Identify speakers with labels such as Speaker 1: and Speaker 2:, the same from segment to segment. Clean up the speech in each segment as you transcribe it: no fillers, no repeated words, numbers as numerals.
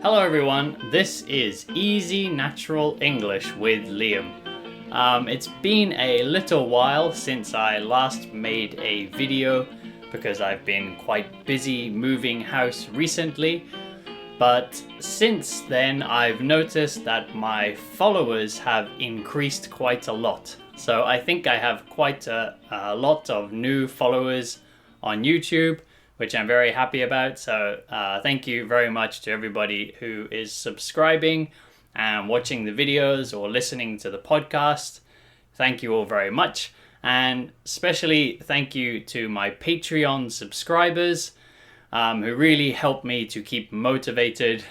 Speaker 1: Hello everyone, this is Easy Natural English with Liam. It's been a little while since I last made a video because I've been quite busy moving house recently, but since then I've noticed that my followers have increased quite a lot. So I think I have quite a lot of new followers on YouTube, which I'm very happy about. So thank you very much to everybody who is subscribing and watching the videos or listening to the podcast. Thank you all very much. And especially thank you to my Patreon subscribers who really help me to keep motivated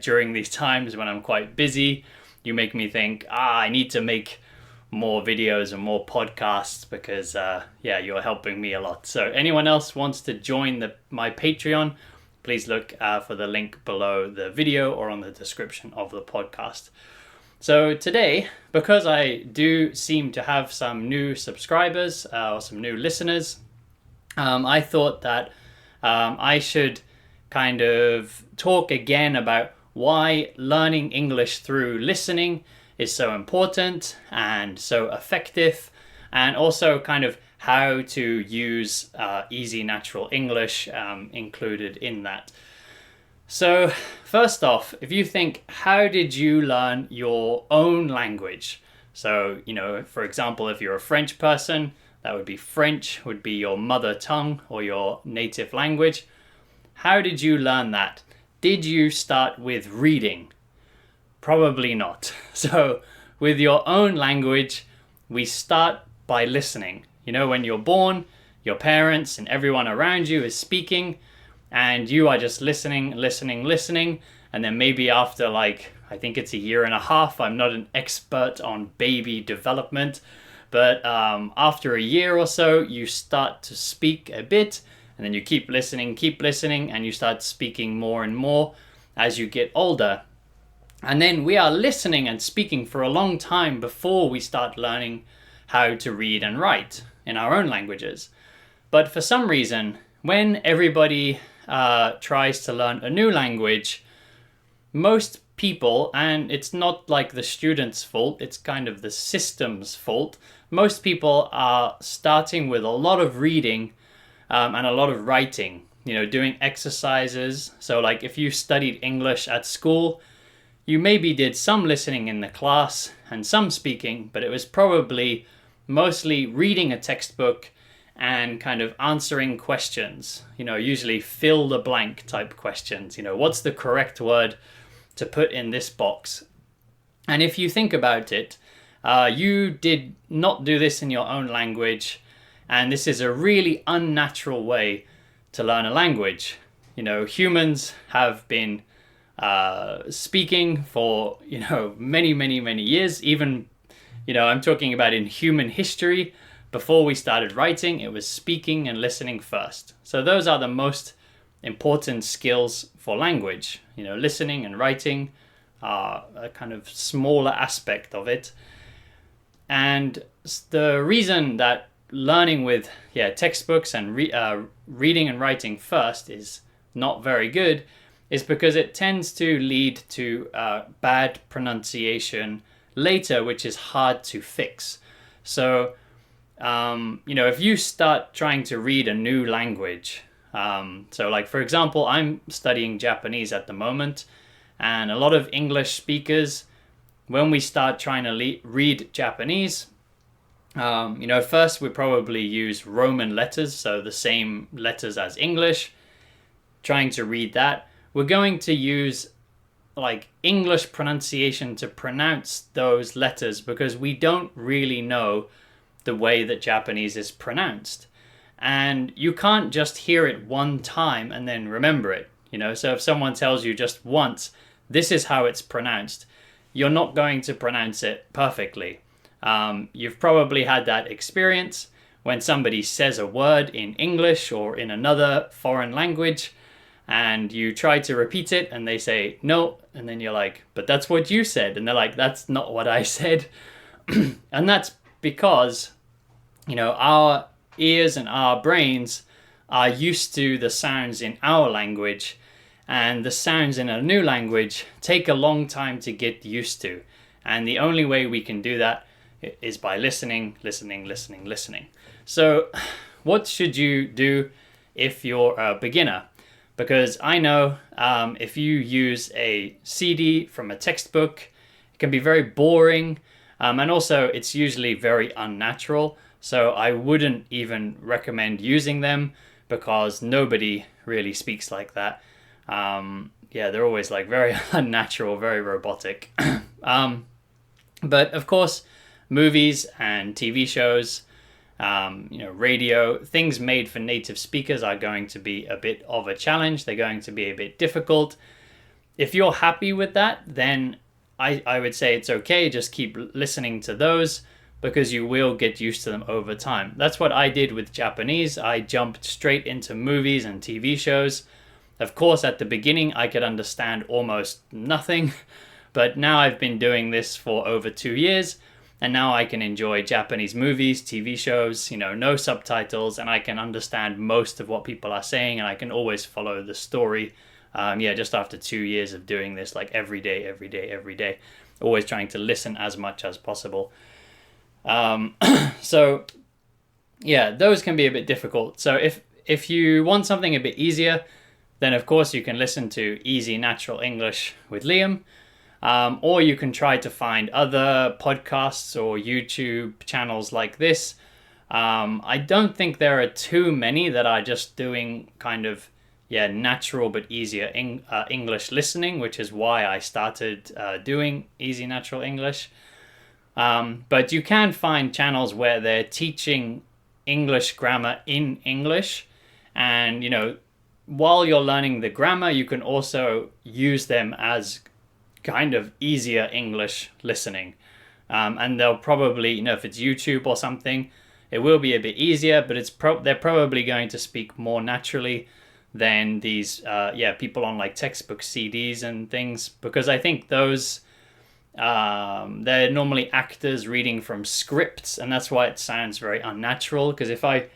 Speaker 1: during these times when I'm quite busy. You make me think, I need to make more videos and more podcasts because you're helping me a lot. So anyone else wants to join my Patreon, please look for the link below the video or on the description of the podcast. So today, because I do seem to have some new subscribers or some new listeners, I thought that I should kind of talk again about why learning English through listening is so important and so effective, and also kind of how to use Easy Natural English included in that. So first off, if you think, how did you learn your own language? So, for example, if you're a French person, that would be French, would be your mother tongue or your native language. How did you learn that? Did you start with reading? Probably not. So with your own language, we start by listening. When you're born, your parents and everyone around you is speaking and you are just listening. And then maybe after I think it's a year and a half, I'm not an expert on baby development, but after a year or so, you start to speak a bit and then you keep listening, and you start speaking more and more as you get older. And then we are listening and speaking for a long time before we start learning how to read and write in our own languages. But for some reason, when everybody tries to learn a new language, most people, and it's not like the student's fault, it's kind of the system's fault, most people are starting with a lot of reading and a lot of writing, doing exercises. So if you studied English at school, you maybe did some listening in the class and some speaking, but it was probably mostly reading a textbook and kind of answering questions, usually fill the blank type questions. What's the correct word to put in this box? And if you think about it, you did not do this in your own language, and this is a really unnatural way to learn a language. Humans have been speaking for many years. Even I'm talking about in human history, before we started writing, it was speaking and listening first. So those are the most important skills for language. Listening and writing are a kind of smaller aspect of it. And the reason that learning with textbooks and reading and writing first is not very good is because it tends to lead to bad pronunciation later, which is hard to fix. So, if you start trying to read a new language, for example, I'm studying Japanese at the moment, and a lot of English speakers, when we start trying to read Japanese, first we probably use Roman letters, so the same letters as English, trying to read that. We're going to use English pronunciation to pronounce those letters because we don't really know the way that Japanese is pronounced. And you can't just hear it one time and then remember it. So if someone tells you just once, this is how it's pronounced, you're not going to pronounce it perfectly. You've probably had that experience when somebody says a word in English or in another foreign language, and you try to repeat it and they say no, and then you're like, but that's what you said, and they're like, that's not what I said. And that's because our ears and our brains are used to the sounds in our language, and the sounds in a new language take a long time to get used to. And the only way we can do that is by listening. So what should you do if you're a beginner? Because I know if you use a CD from a textbook, it can be very boring, and also it's usually very unnatural. So I wouldn't even recommend using them because nobody really speaks like that. They're always like very unnatural, very robotic. But of course, movies and TV shows, radio, things made for native speakers are going to be a bit of a challenge. They're going to be a bit difficult. If you're happy with that, then I would say it's okay. Just keep listening to those because you will get used to them over time. That's what I did with Japanese. I jumped straight into movies and TV shows. Of course, at the beginning, I could understand almost nothing, but now I've been doing this for over 2 years. And now I can enjoy Japanese movies, TV shows, no subtitles, and I can understand most of what people are saying, and I can always follow the story. Just after 2 years of doing this, like every day, always trying to listen as much as possible. Those can be a bit difficult. So if you want something a bit easier, then of course you can listen to Easy Natural English with Liam. Or you can try to find other podcasts or YouTube channels like this. I don't think there are too many that are just doing kind of, natural but easier English listening, which is why I started doing Easy Natural English. But you can find channels where they're teaching English grammar in English. And, while you're learning the grammar, you can also use them as kind of easier English listening. And they'll probably, if it's YouTube or something, it will be a bit easier, but they're probably going to speak more naturally than these, people on like textbook CDs and things, because I think those, they're normally actors reading from scripts, and that's why it sounds very unnatural, because if I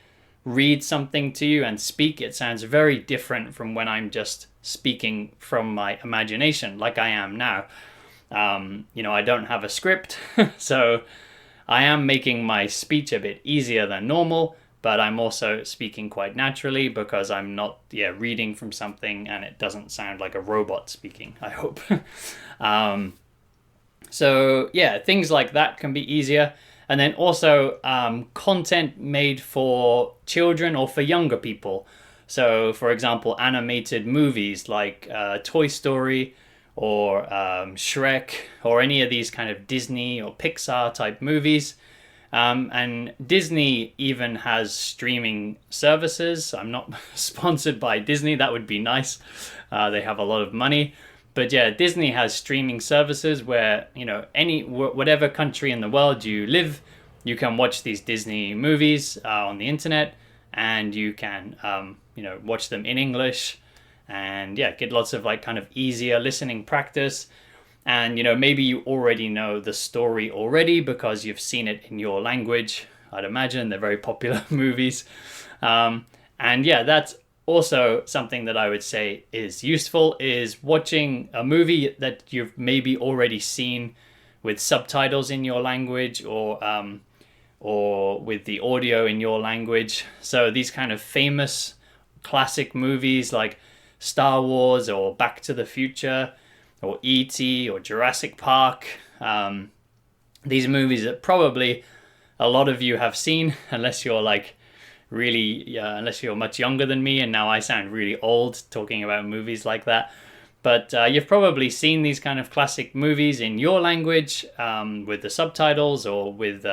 Speaker 1: read something to you and speak, it sounds very different from when I'm just speaking from my imagination like I am now. I don't have a script, so I am making my speech a bit easier than normal, but I'm also speaking quite naturally because I'm not reading from something, and it doesn't sound like a robot speaking, I hope. Things like that can be easier. And then also content made for children or for younger people. So, for example, animated movies like Toy Story or Shrek, or any of these kind of Disney or Pixar type movies. And Disney even has streaming services. I'm not sponsored by Disney. That would be nice. They have a lot of money. But Disney has streaming services where, whatever country in the world you live, you can watch these Disney movies on the internet, and you can, watch them in English, and get lots of like kind of easier listening practice. And, maybe you already know the story already because you've seen it in your language. I'd imagine they're very popular movies. That's also something that I would say is useful, is watching a movie that you've maybe already seen with subtitles in your language, or with the audio in your language. So these kind of famous classic movies like Star Wars or Back to the Future or E.T. or Jurassic Park, these movies that probably a lot of you have seen, unless you're like unless you're much younger than me, and now I sound really old talking about movies like that. But you've probably seen these kind of classic movies in your language with the subtitles, or with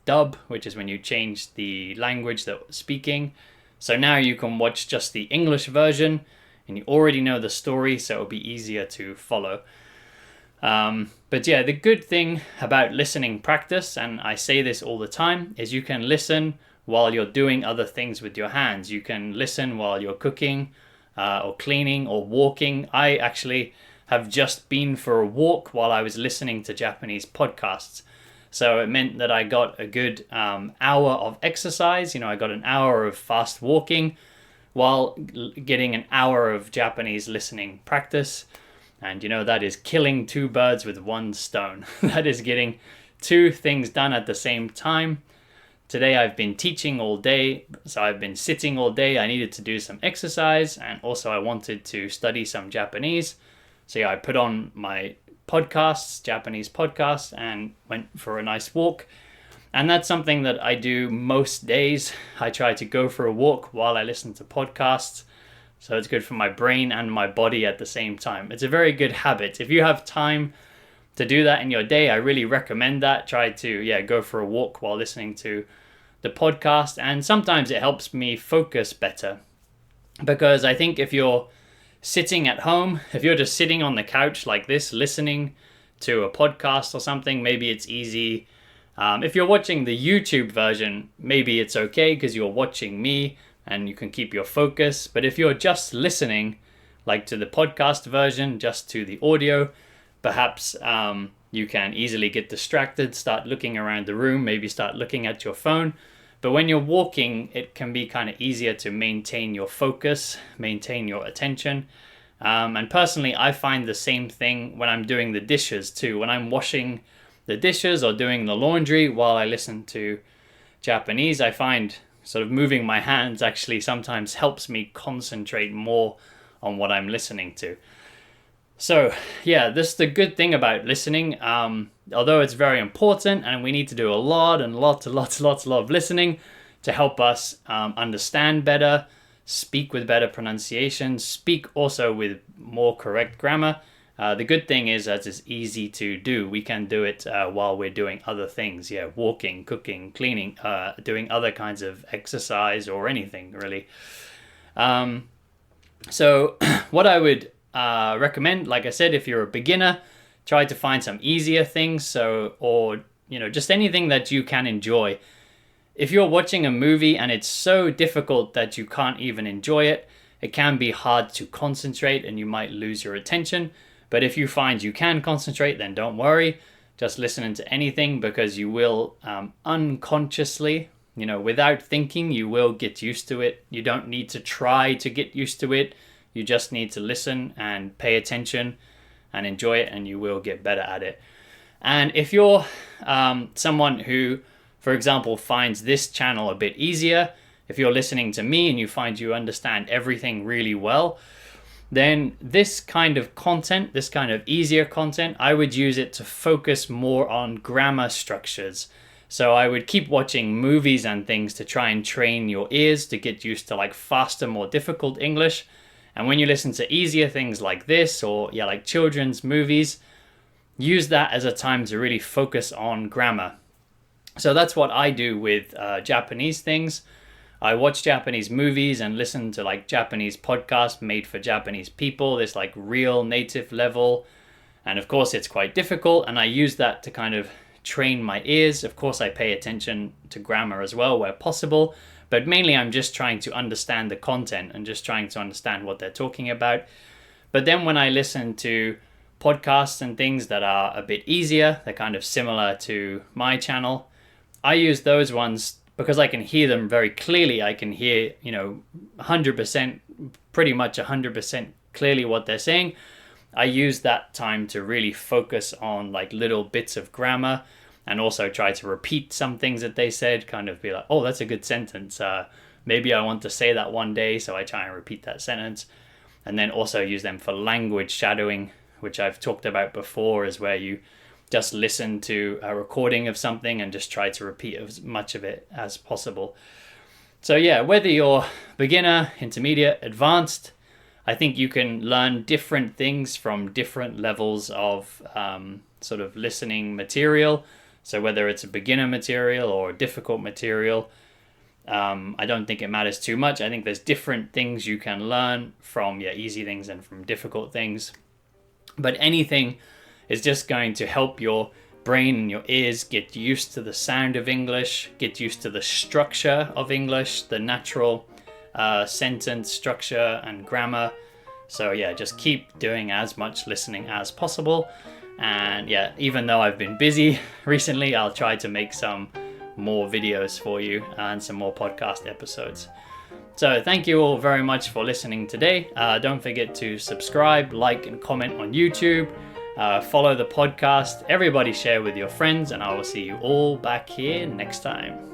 Speaker 1: dub, which is when you change the language that we're speaking. So now you can watch just the English version, and you already know the story, so it'll be easier to follow. The good thing about listening practice, and I say this all the time, is you can listen while you're doing other things with your hands. You can listen while you're cooking, or cleaning, or walking. I actually have just been for a walk while I was listening to Japanese podcasts. So it meant that I got a good hour of exercise. I got an hour of fast walking, while getting an hour of Japanese listening practice. And that is killing two birds with one stone. That is getting two things done at the same time. Today I've been teaching all day, so I've been sitting all day. I needed to do some exercise, and also I wanted to study some Japanese. So yeah, I put on my podcasts, Japanese podcasts, and went for a nice walk. And that's something that I do most days. I try to go for a walk while I listen to podcasts. So it's good for my brain and my body at the same time. It's a very good habit. If you have time to do that in your day, I really recommend that. Try to go for a walk while listening to the podcast. And sometimes it helps me focus better. Because I think if you're sitting at home, if you're just sitting on the couch like this, listening to a podcast or something, maybe it's easy. If you're watching the YouTube version, maybe it's okay because you're watching me and you can keep your focus. But if you're just listening, like to the podcast version, just to the audio, perhaps you can easily get distracted, start looking around the room, maybe start looking at your phone. But when you're walking, it can be kind of easier to maintain your focus, maintain your attention. And personally, I find the same thing when I'm doing the dishes too. When I'm washing the dishes or doing the laundry while I listen to Japanese, I find sort of moving my hands actually sometimes helps me concentrate more on what I'm listening to. So yeah, this is the good thing about listening. Although it's very important and we need to do a lot of listening to help us understand better, speak with better pronunciation, speak also with more correct grammar. The good thing is that it's easy to do. We can do it while we're doing other things. Yeah, walking, cooking, cleaning, doing other kinds of exercise or anything really. So what I would recommend, like I said, if you're a beginner, try to find some easier things. Or just anything that you can enjoy. If you're watching a movie and it's so difficult that you can't even enjoy it, it can be hard to concentrate and you might lose your attention. But if you find you can concentrate, then don't worry. Just listen to anything because you will unconsciously, without thinking, you will get used to it. You don't need to try to get used to it. You just need to listen and pay attention and enjoy it, and you will get better at it. And if you're someone who, for example, finds this channel a bit easier, if you're listening to me and you find you understand everything really well, then this kind of content, this kind of easier content, I would use it to focus more on grammar structures. So I would keep watching movies and things to try and train your ears to get used to like faster, more difficult English. And when you listen to easier things like this or like children's movies, use that as a time to really focus on grammar. So that's what I do with Japanese things. I watch Japanese movies and listen to like Japanese podcasts made for Japanese people, this like real native level. And of course it's quite difficult, and I use that to kind of train my ears. Of course I pay attention to grammar as well where possible, but mainly I'm just trying to understand the content and just trying to understand what they're talking about. But then when I listen to podcasts and things that are a bit easier, they're kind of similar to my channel, I use those ones because I can hear them very clearly. I can hear, 100%, pretty much 100% clearly what they're saying. I use that time to really focus on like little bits of grammar and also try to repeat some things that they said, kind of be like, oh, that's a good sentence. Maybe I want to say that one day, so I try and repeat that sentence. And then also use them for language shadowing, which I've talked about before, is where you just listen to a recording of something and just try to repeat as much of it as possible. So yeah, whether you're beginner, intermediate, advanced, I think you can learn different things from different levels of sort of listening material. So whether it's a beginner material or a difficult material, I don't think it matters too much. I think there's different things you can learn from easy things and from difficult things. But anything is just going to help your brain and your ears get used to the sound of English, get used to the structure of English, the natural sentence structure and grammar. So yeah, just keep doing as much listening as possible. And yeah, even though I've been busy recently, I'll try to make some more videos for you and some more podcast episodes. So thank you all very much for listening today. Don't forget to subscribe, like, and comment on YouTube. Follow the podcast. Everybody share with your friends, and I will see you all back here next time.